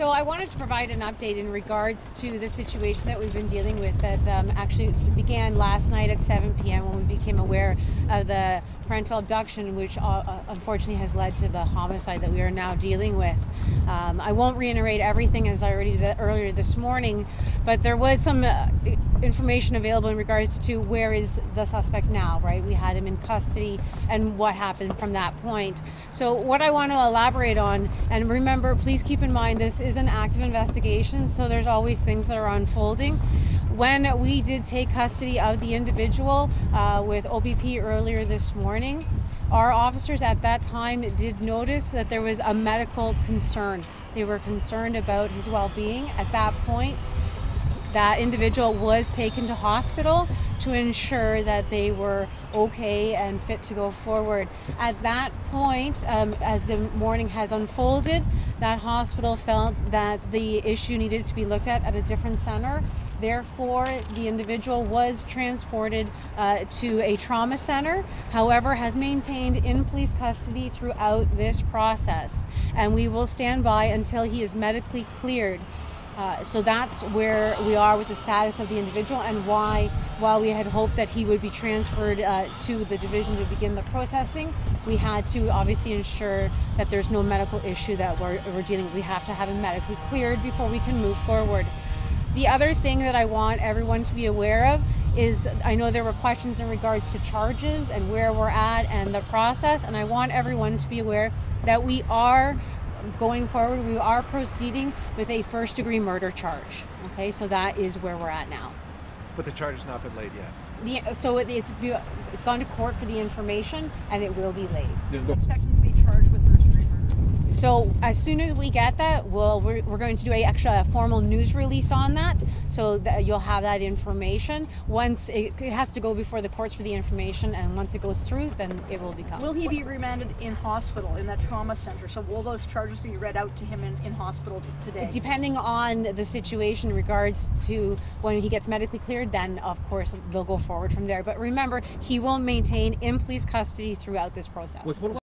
So I wanted to provide an update in regards to the situation that we've been dealing with that actually began last night at 7 p.m. when we became aware of the parental abduction, which unfortunately has led to the homicide that we are now dealing with. I won't reiterate everything as I already did earlier this morning, but there was some information available in regards to where is the suspect now, right? We had him in custody and what happened from that point. So what I want to elaborate on, and remember, please keep in mind this is an active investigation, so there's always things that are unfolding. When we did take custody of the individual with OBP earlier this morning, our officers at that time did notice that there was a medical concern. They were concerned about his well-being. At that point, that individual was taken to hospital to ensure that they were okay and fit to go forward. At that point, as the morning has unfolded, that hospital felt that the issue needed to be looked at a different center. Therefore, the individual was transported to a trauma center, however, has maintained in police custody throughout this process. And we will stand by until he is medically cleared. So that's where we are with the status of the individual, and why, while we had hoped that he would be transferred to the division to begin the processing, we had to obviously ensure that there's no medical issue that we're dealing with. We have to have him medically cleared before we can move forward. The other thing that I want everyone to be aware of is, I know there were questions in regards to charges and where we're at and the process, and I want everyone to be aware that we are going forward, we are proceeding with a first-degree murder charge. Okay, so that is where we're at now. But the charge has not been laid yet. So it's gone to court for the information, and it will be laid. There's no expect him to be charged with first-degree murder. So as soon as we get that, we're going to do a formal news release on that, so that you'll have that information. Once it has to go before the courts for the information, and once it goes through, then it will become. Will he be remanded in hospital, in that trauma center? So will those charges be read out to him in hospital today? Depending on the situation in regards to when he gets medically cleared, then of course they'll go forward from there. But remember, he will maintain in police custody throughout this process.